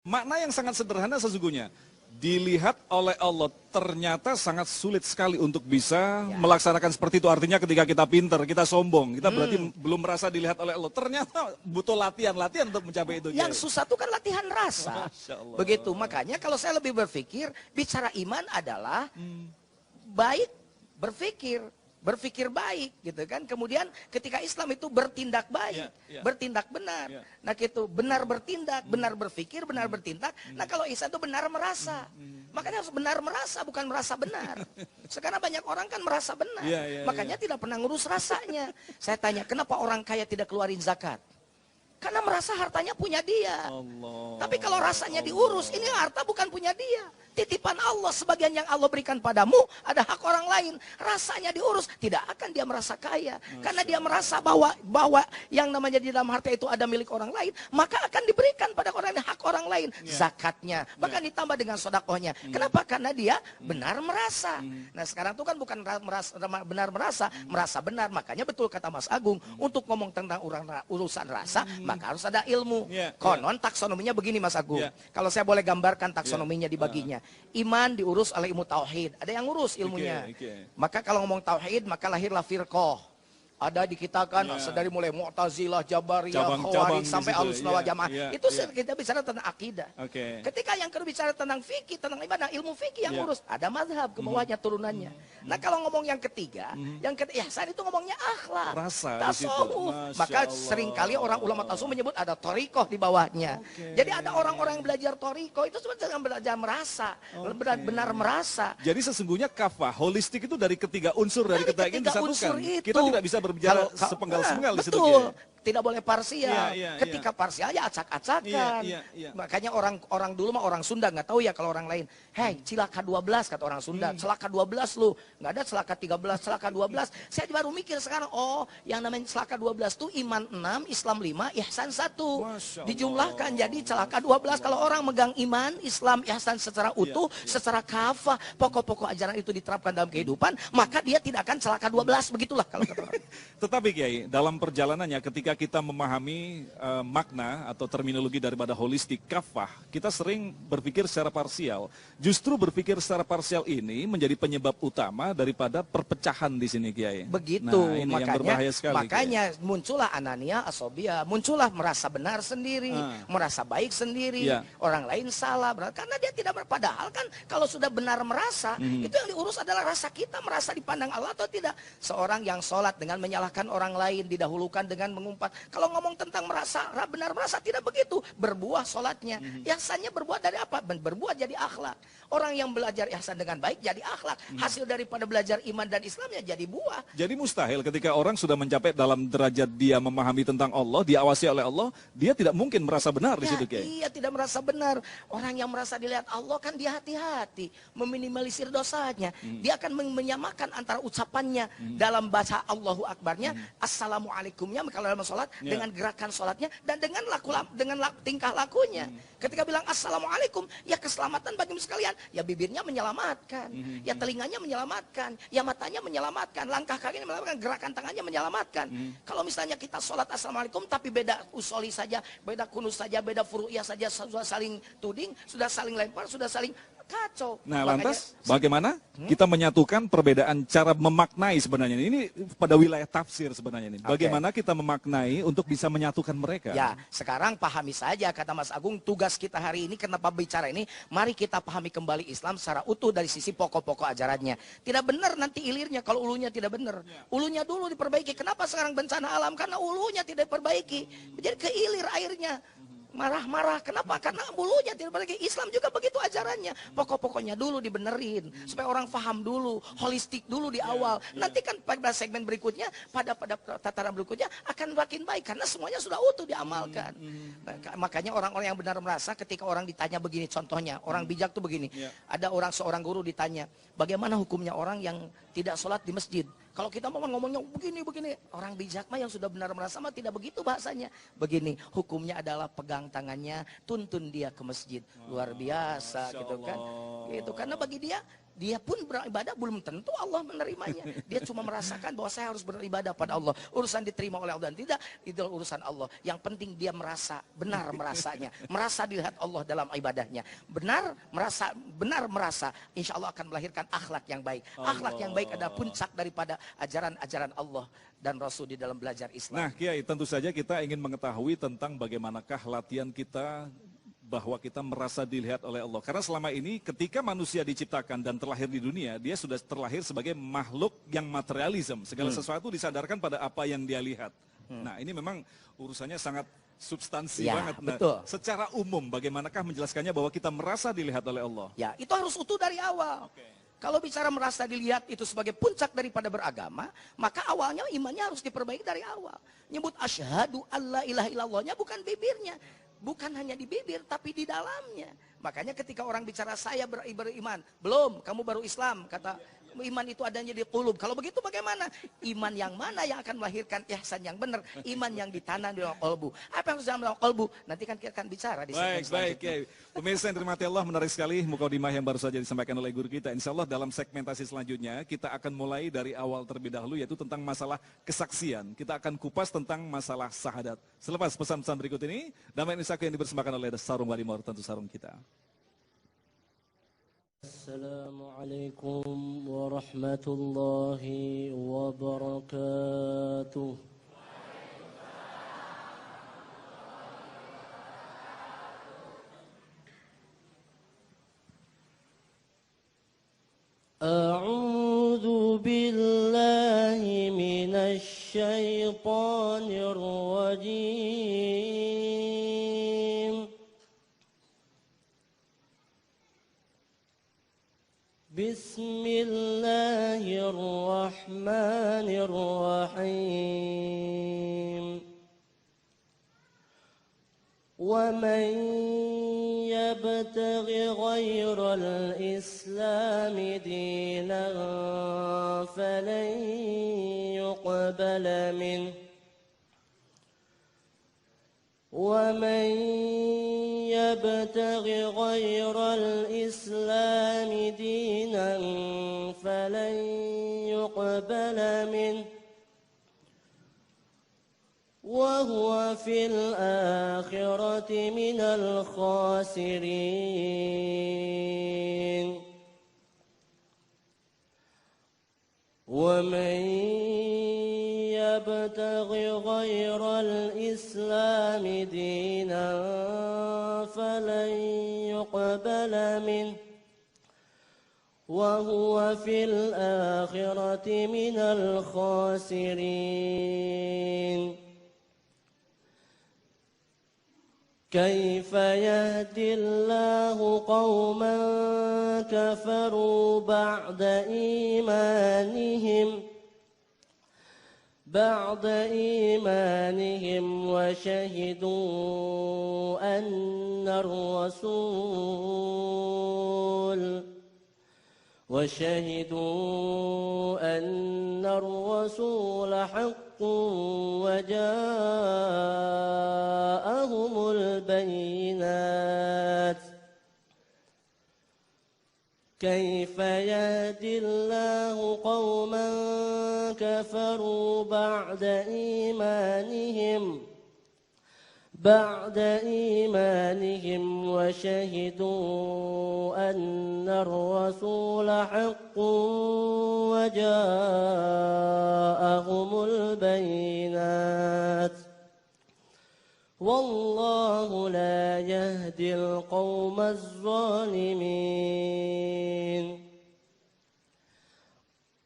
Makna yang sangat sederhana sesungguhnya. Dilihat oleh Allah ternyata sangat sulit sekali untuk bisa melaksanakan seperti itu. Artinya ketika kita pinter, kita sombong, kita berarti belum merasa dilihat oleh Allah. Ternyata butuh latihan untuk mencapai itu. Yang susah itu kan latihan rasa. Begitu, makanya kalau saya lebih berpikir, bicara iman adalah baik berpikir. Berpikir baik gitu kan. Kemudian ketika Islam itu bertindak baik, bertindak benar. Nah gitu, benar bertindak, benar berpikir, benar bertindak. Nah kalau ihsan itu benar merasa. Makanya harus benar merasa, bukan merasa benar. Sekarang banyak orang kan merasa benar. Makanya tidak pernah ngurus rasanya. Saya tanya, kenapa orang kaya tidak keluarin zakat? Karena merasa hartanya punya dia. Tapi kalau rasanya diurus, ini harta bukan punya dia. Titipan Allah, sebagian yang Allah berikan padamu, ada hak orang lain. Rasanya diurus, tidak akan dia merasa kaya. Karena dia merasa bahwa yang namanya di dalam harta itu ada milik orang lain, maka akan diberikan pada orang yang hak orang lain. Zakatnya, bahkan ditambah dengan sodakohnya. Kenapa? Karena dia benar merasa. Nah sekarang itu kan bukan benar merasa benar. Makanya betul kata Mas Agung, untuk ngomong tentang urusan rasa, maka harus ada ilmu. Konon taksonominya begini Mas Agung. Kalau saya boleh gambarkan taksonominya dibaginya. Iman diurus oleh ilmu tauhid. Ada yang ngurus ilmunya. Maka kalau ngomong tauhid, maka lahirlah firqah. Ada di kita kan, dari mulai Mu'tazilah, Jabariyah, Khawarij, sampai Ahlussunnah wal Jamaah. Itu kita bicara tentang akidah. Ketika yang kedua bicara tentang fikih, tentang ibadah, ilmu fikih yang ngurus. Ada mazhab, ke bawahnya turunannya. Nah kalau ngomong yang ketiga, ihsan itu ngomongnya akhlak. Tasawuf. Maka seringkali orang ulama tasawuf menyebut ada thariqah di bawahnya. Jadi ada orang-orang yang belajar thariqah, itu sebenarnya belajar merasa. Benar merasa. Jadi sesungguhnya kafah, holistik itu dari ketiga unsur, dari ketiga ini disatukan. Kita tidak bisa berbicara sepenggal-sepenggal di situ. Betul. Tidak boleh parsial. Ketika parsial ya acak-acakan. Makanya orang dulu mah orang Sunda nggak tahu ya kalau orang lain. Hei, cilaka 12 kata orang Sunda. Celaka 12 lu. Nggak ada celaka 13, celaka 12. Saya baru mikir sekarang, oh yang namanya celaka 12 tuh iman 6, Islam 5, ihsan 1. Dijumlahkan jadi celaka 12. Kalau orang megang iman, Islam, ihsan secara utuh, secara kafah, pokok-pokok ajaran itu diterapkan dalam kehidupan, maka dia tidak akan celaka 12. Begitulah kalau kata orang. Tetapi Kiai, dalam perjalanannya ketika kita memahami makna atau terminologi daripada holistik kafah, kita sering berpikir secara parsial. Justru berpikir secara parsial ini menjadi penyebab utama daripada perpecahan di sini Kiai. Begitu, nah, ini makanya, yang berbahaya sekali, makanya muncullah anania, asobia, muncullah merasa benar sendiri, merasa baik sendiri, orang lain salah, karena dia tidak padahal kan kalau sudah benar merasa, itu yang diurus adalah rasa kita, merasa dipandang Allah atau tidak. Seorang yang sholat dengan menyalahkan orang lain, didahulukan dengan mengumpat. Kalau ngomong tentang merasa, benar merasa, tidak begitu. Berbuah sholatnya. Ihsannya berbuat dari apa? Berbuat jadi akhlak. Orang yang belajar ihsan dengan baik jadi akhlak. Hasil daripada belajar iman dan Islamnya jadi buah. Jadi mustahil ketika orang sudah mencapai dalam derajat dia memahami tentang Allah, diawasi oleh Allah, dia tidak mungkin merasa benar di situ, Kiai. Iya, tidak merasa benar. Orang yang merasa dilihat Allah kan dia hati-hati, meminimalisir dosanya. Dia akan menyamakan antara ucapannya dalam baca Allahu Akbarnya, Assalamualaikumnya kalau dalam sholat, dengan gerakan sholatnya, dan dengan tingkah lakunya. Ketika bilang Assalamualaikum, ya keselamatan bagi sekalian. Ya bibirnya menyelamatkan, ya telinganya menyelamatkan, ya matanya menyelamatkan, langkah kakinya menyelamatkan, gerakan tangannya menyelamatkan. Kalau misalnya kita sholat Assalamualaikum, tapi beda usoli saja, beda kunus saja, beda furu'iyah saja, sudah saling tuding, sudah saling lempar, sudah saling kacau. Nah, lantas bagaimana kita menyatukan perbedaan cara memaknai sebenarnya ini pada wilayah tafsir sebenarnya ini. Bagaimana kita memaknai untuk bisa menyatukan mereka? Ya, sekarang pahami saja kata Mas Agung, tugas kita hari ini kenapa bicara ini, mari kita pahami kembali Islam secara utuh dari sisi pokok-pokok ajarannya. Tidak benar nanti ilirnya kalau ulunya tidak benar. Ulunya dulu diperbaiki. Kenapa sekarang bencana alam? Karena ulunya tidak diperbaiki. Jadi keilir airnya. Marah-marah, kenapa? Karena bulunya tidak perbaiki. Islam juga begitu ajarannya. Pokok-pokoknya dulu dibenerin, supaya orang paham dulu, holistik dulu di awal. Nanti kan pada segmen berikutnya, pada tataran berikutnya akan makin baik, karena semuanya sudah utuh diamalkan. Makanya orang-orang yang benar merasa ketika orang ditanya begini, contohnya, orang bijak tuh begini. Ada seorang guru ditanya, bagaimana hukumnya orang yang tidak sholat di masjid? Kalau kita mau ngomongnya begini-begini, orang bijak mah yang sudah benar merasa mah tidak begitu bahasanya. Begini, hukumnya adalah pegang tangannya, tuntun dia ke masjid. Luar biasa gitu kan. Gitu. Karena bagi dia dia pun beribadah belum tentu Allah menerimanya. Dia cuma merasakan bahwa saya harus beribadah pada Allah. Urusan diterima oleh Allah dan tidak, itu urusan Allah. Yang penting dia merasa, benar merasanya. Merasa dilihat Allah dalam ibadahnya. Benar merasa, insya Allah akan melahirkan akhlak yang baik. Akhlak yang baik adalah puncak daripada ajaran-ajaran Allah dan Rasul di dalam belajar Islam. Nah Kiai, tentu saja kita ingin mengetahui tentang bagaimanakah latihan kita bahwa kita merasa dilihat oleh Allah. Karena selama ini ketika manusia diciptakan dan terlahir di dunia, dia sudah terlahir sebagai makhluk yang materialisme. Segala sesuatu disadarkan pada apa yang dia lihat. Nah ini memang urusannya sangat substansi banget. Nah, betul. Secara umum bagaimanakah menjelaskannya bahwa kita merasa dilihat oleh Allah? Ya, itu harus utuh dari awal. Kalau bicara merasa dilihat itu sebagai puncak daripada beragama, maka awalnya imannya harus diperbaiki dari awal. Nyebut asyhadu alla ilaha illallahnya bukan bibirnya. Bukan hanya di bibir, tapi di dalamnya. Makanya ketika orang bicara saya beriman, belum, kamu baru Islam, kata iman itu adanya di qulub. Kalau begitu bagaimana? Iman yang mana yang akan melahirkan ihsan yang benar? Iman yang ditanam di dalam qalbu. Apa yang harus dalam qalbu? Nanti kan kita akan bicara di segmen selanjutnya. Baik. Pemirsa yang terhormati Allah, menarik sekali mukadimah yang baru saja disampaikan oleh guru kita. Insya Allah dalam segmentasi selanjutnya kita akan mulai dari awal terlebih dahulu, yaitu tentang masalah kesaksian. Kita akan kupas tentang masalah syahadat. Selepas pesan-pesan berikut ini, damai Indonesia yang dipersembahkan oleh Sarung Walimor, tentu sarung kita. Assalamualaikum warahmatullahi wabarakatuh. A'udzu billahi minasy syaithanir rajim. Bismillahirrahmanirrahim. ومن يبتغ غير الإسلام دينا فلن يقبل منه ومن يبتغ غير الإسلام دينا فلن يقبل منه وهو في الآخرة من الخاسرين ومن يبتغ غير الإسلام دينا فلن يقبل منه وهو في الآخرة من الخاسرين كيف يهدي الله قوما كفروا بعد إيمانهم وشهدوا أن الرسول حق وجاءهم البينات كيف يهدي الله قوما كفروا بعد إيمانهم وشهدوا أن الرسول حق وجاءهم البينات والله لا يهدي القوم الظالمين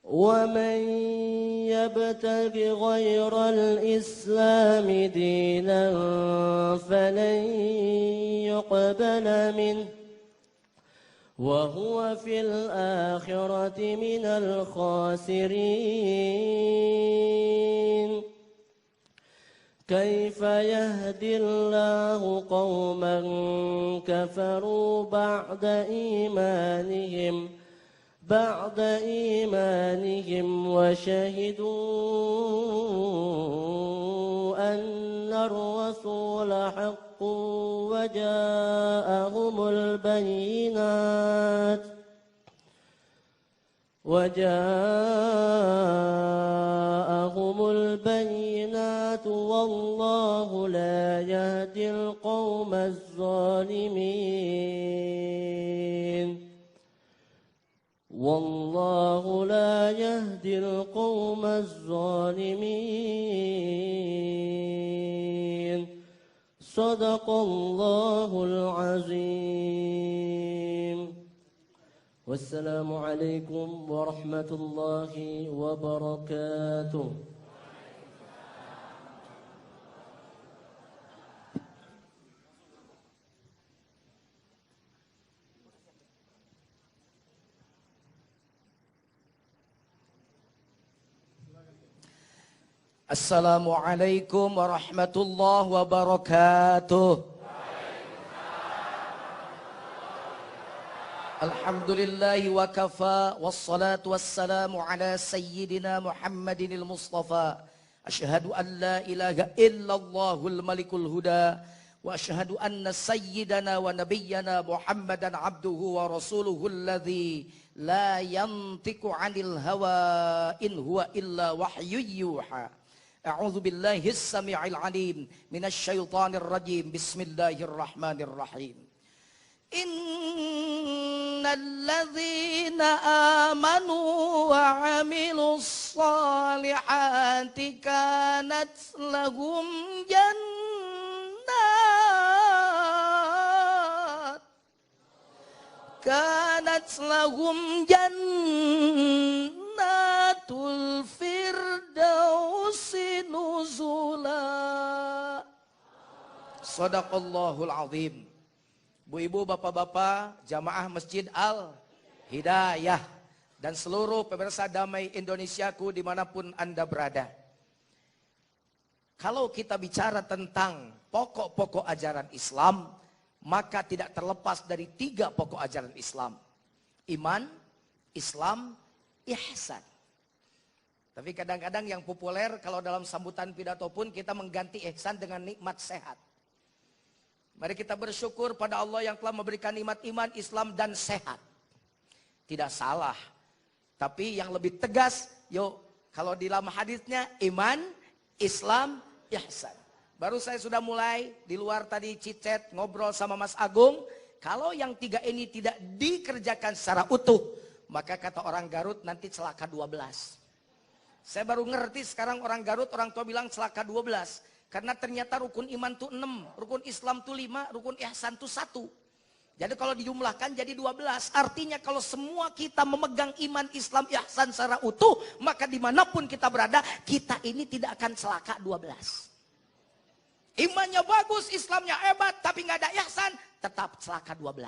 ومن يبتغ غير الإسلام دينا فلن يقبل منه وهو في الآخرة من الخاسرين كيف يهدي الله قوما كفروا بعد إيمانهم وشهدوا أن الرسول حق وجاءهم البينات وجاءهم البينات والله لا يهدي القوم الظالمين والله لا يهدي القوم الظالمين صدق الله العظيم والسلام عليكم ورحمة الله وبركاته. Assalamualaikum warahmatullahi wabarakatuh. Alhamdulillahi wa kafa wassalatu wassalamu ala sayyidina Muhammadinil Mustafa. Asyhadu an la ilaha illallahul malikul huda wa asyhadu anna sayyidana wa nabiyyana Muhammadan abduhu wa rasuluhu alladzi la yantiqu 'anil hawa in huwa illa wahyun yuha. A'udzu billahi as-sami'il 'alim minasy syaithanir rajim. Bismillahirrahmanirrahim. Innalladzina amanu wa 'amilus shalihati kanat lahum jannatul firdausi nuzula. Shadaqallahul azim. Bu-ibu, bapak-bapak, jamaah Masjid Al-Hidayah, dan seluruh pemirsa Damai Indonesiaku dimanapun Anda berada. Kalau kita bicara tentang pokok-pokok ajaran Islam, maka tidak terlepas dari 3 pokok ajaran Islam. Iman, Islam, ihsan. Tapi kadang-kadang yang populer kalau dalam sambutan pidato pun kita mengganti ihsan dengan nikmat sehat. Mari kita bersyukur pada Allah yang telah memberikan nikmat iman, Islam, dan sehat. Tidak salah. Tapi yang lebih tegas, yuk, kalau di dalam hadisnya iman, Islam, ihsan. Baru saya sudah mulai di luar tadi cicet ngobrol sama Mas Agung. Kalau yang 3 ini tidak dikerjakan secara utuh, maka kata orang Garut nanti celaka 12. Saya baru ngerti sekarang orang Garut, orang tua bilang celaka 12. Karena ternyata rukun iman itu 6, rukun Islam itu 5, rukun ihsan itu 1. Jadi kalau dijumlahkan jadi 12. Artinya kalau semua kita memegang iman, Islam, ihsan secara utuh, maka dimanapun kita berada, kita ini tidak akan celaka 12. Imannya bagus, Islamnya hebat, tapi nggak ada ihsan, tetap celaka 12.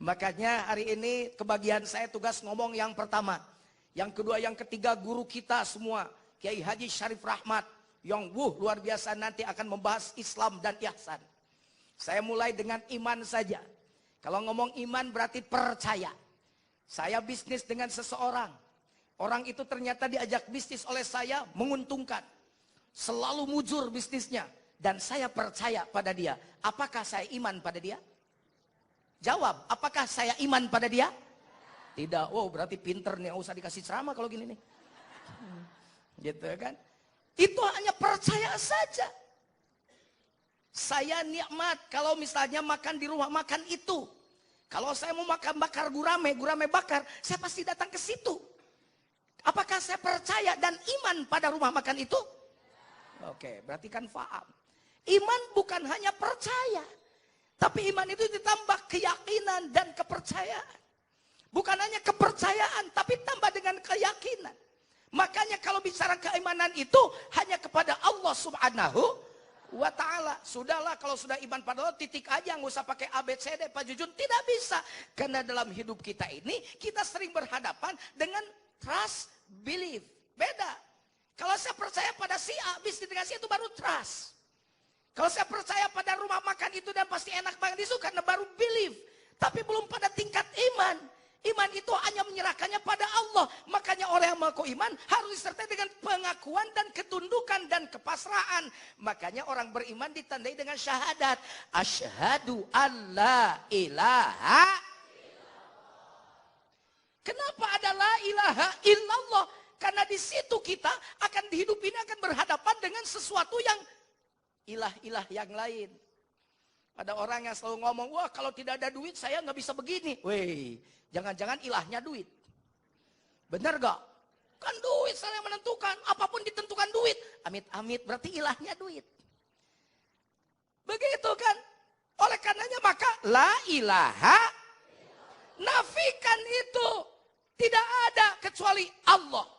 Makanya hari ini kebagian saya tugas ngomong yang pertama. Yang kedua, yang ketiga, guru kita semua, Kiai Haji Syarif Rahmat, yang luar biasa nanti akan membahas Islam dan ihsan. Saya mulai dengan iman saja. Kalau ngomong iman berarti percaya. Saya bisnis dengan seseorang. Orang itu ternyata diajak bisnis oleh saya, menguntungkan. Selalu mujur bisnisnya. Dan saya percaya pada dia. Apakah saya iman pada dia? Jawab, apakah saya iman pada dia? Tidak. Oh, berarti pinter nih, nggak usah dikasih ceramah kalau gini nih. Gitu kan? Itu hanya percaya saja. Saya nikmat kalau misalnya makan di rumah makan itu. Kalau saya mau makan bakar gurame bakar, saya pasti datang ke situ. Apakah saya percaya dan iman pada rumah makan itu? Oke, berarti kan faham. Iman bukan hanya percaya, tapi iman itu ditambah keyakinan dan kepercayaan. Bukan hanya kepercayaan, tapi tambah dengan keyakinan. Makanya kalau bicara keimanan itu hanya kepada Allah Subhanahu wa ta'ala. Sudahlah kalau sudah iman pada Allah, titik aja, nggak usah pakai ABCD, Pak Jujun. Tidak bisa. Karena dalam hidup kita ini, kita sering berhadapan dengan trust, belief. Beda. Kalau saya percaya pada si A, bisnis dengan si itu baru trust. Kalau saya percaya pada rumah makan itu dan pasti enak banget itu karena baru belief. Tapi belum pada tingkat iman. Iman itu hanya menyerahkannya pada Allah. Makanya orang yang mengaku iman harus disertai dengan pengakuan dan ketundukan dan kepasrahan. Makanya orang beriman ditandai dengan syahadat. Asyhadu an la ilaha. Kenapa ada la ilaha illallah? Karena di situ kita akan hidup ini akan berhadapan dengan sesuatu yang ilah-ilah yang lain. Ada orang yang selalu ngomong, wah kalau tidak ada duit saya nggak bisa begini. Weh, jangan-jangan ilahnya duit. Benar gak? Kan duit saya menentukan, apapun ditentukan duit. Amit-amit berarti ilahnya duit. Begitu kan? Oleh karenanya maka la ilaha, nafikan itu tidak ada kecuali Allah.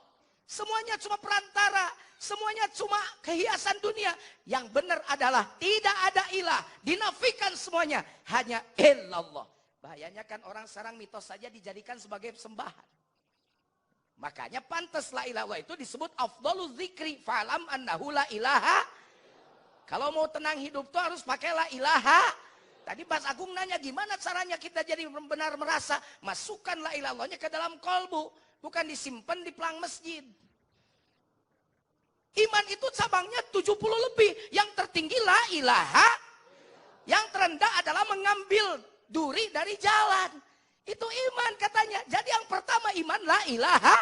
Semuanya cuma perantara, semuanya cuma kehiasan dunia. Yang benar adalah tidak ada ilah, dinafikan semuanya, hanya illallah. Bahayanya kan orang sekarang mitos saja dijadikan sebagai sembahan. Makanya pantas la ilaha itu disebut afdhaluz zikri, fa'lam annahu la ilaha. Kalau mau tenang hidup tuh harus pakai la ilaha. Tadi Mas Agung nanya gimana caranya kita jadi benar merasa. Masukkan la ilahnya ke dalam kolbu. Bukan disimpan di pelang masjid. Iman itu cabangnya 70 lebih. Yang tertinggi la ilaha. Yang terendah adalah mengambil duri dari jalan. Itu iman katanya. Jadi yang pertama iman la ilaha.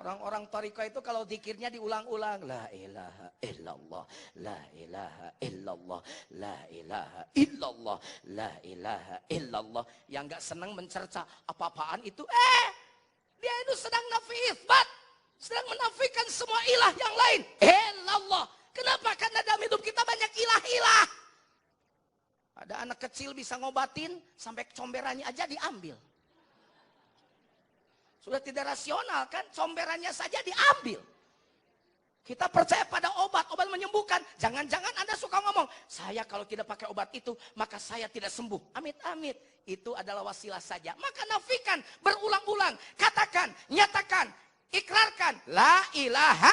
Orang-orang Thariqah itu kalau zikirnya diulang-ulang. La ilaha illallah. La ilaha illallah. La ilaha illallah. La ilaha illallah. Yang gak senang mencerca apa-apaan itu. Dia itu sedang nafi isbat. Sedang menafikan semua ilah yang lain. Illallah. Kenapa? Karena dalam hidup kita banyak ilah-ilah. Ada anak kecil bisa ngobatin. Sampai comberannya aja diambil. Sudah tidak rasional kan, comberannya saja diambil. Kita percaya pada obat menyembuhkan. Jangan-jangan Anda suka ngomong, saya kalau tidak pakai obat itu, maka saya tidak sembuh. Amit-amit, itu adalah wasilah saja. Maka nafikan, berulang-ulang, katakan, nyatakan, ikrarkan, la ilaha